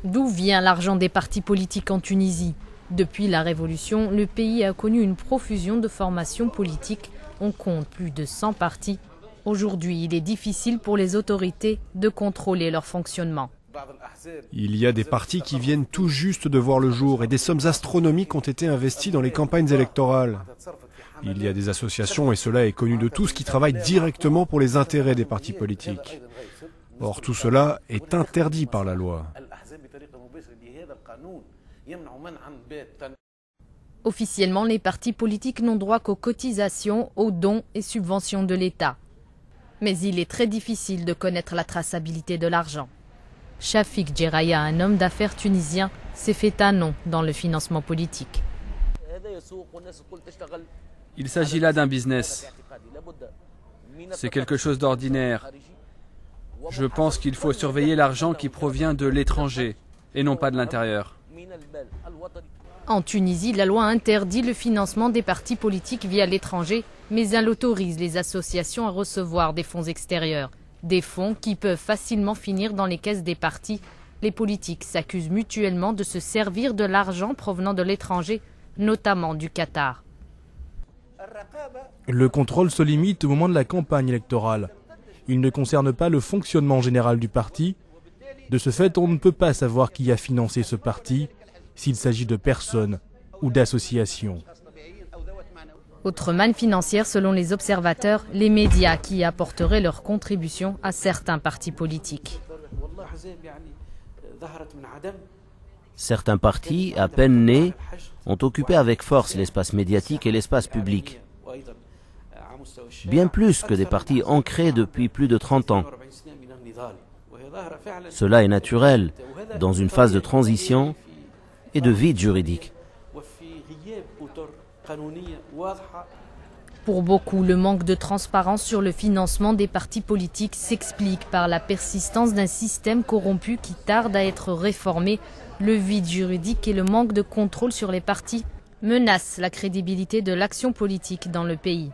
D'où vient l'argent des partis politiques en Tunisie? Depuis la Révolution, le pays a connu une profusion de formations politiques. On compte plus de 100 partis. Aujourd'hui, il est difficile pour les autorités de contrôler leur fonctionnement. Il y a des partis qui viennent tout juste de voir le jour et des sommes astronomiques ont été investies dans les campagnes électorales. Il y a des associations, et cela est connu de tous, qui travaillent directement pour les intérêts des partis politiques. Or, tout cela est interdit par la loi. Officiellement, les partis politiques n'ont droit qu'aux cotisations, aux dons et subventions de l'État. Mais il est très difficile de connaître la traçabilité de l'argent. Shafik Djeraya, un homme d'affaires tunisien, s'est fait un nom dans le financement politique. Il s'agit là d'un business. C'est quelque chose d'ordinaire. Je pense qu'il faut surveiller l'argent qui provient de l'étranger et non pas de l'intérieur. En Tunisie, la loi interdit le financement des partis politiques via l'étranger, mais elle autorise les associations à recevoir des fonds extérieurs. Des fonds qui peuvent facilement finir dans les caisses des partis. Les politiques s'accusent mutuellement de se servir de l'argent provenant de l'étranger, notamment du Qatar. Le contrôle se limite au moment de la campagne électorale. Il ne concerne pas le fonctionnement général du parti. De ce fait, on ne peut pas savoir qui a financé ce parti, s'il s'agit de personnes ou d'associations. Autre manne financière selon les observateurs, les médias qui apporteraient leur contribution à certains partis politiques. Certains partis, à peine nés, ont occupé avec force l'espace médiatique et l'espace public. Bien plus que des partis ancrés depuis plus de 30 ans. Cela est naturel dans une phase de transition et de vide juridique. Pour beaucoup, le manque de transparence sur le financement des partis politiques s'explique par la persistance d'un système corrompu qui tarde à être réformé. Le vide juridique et le manque de contrôle sur les partis menacent la crédibilité de l'action politique dans le pays.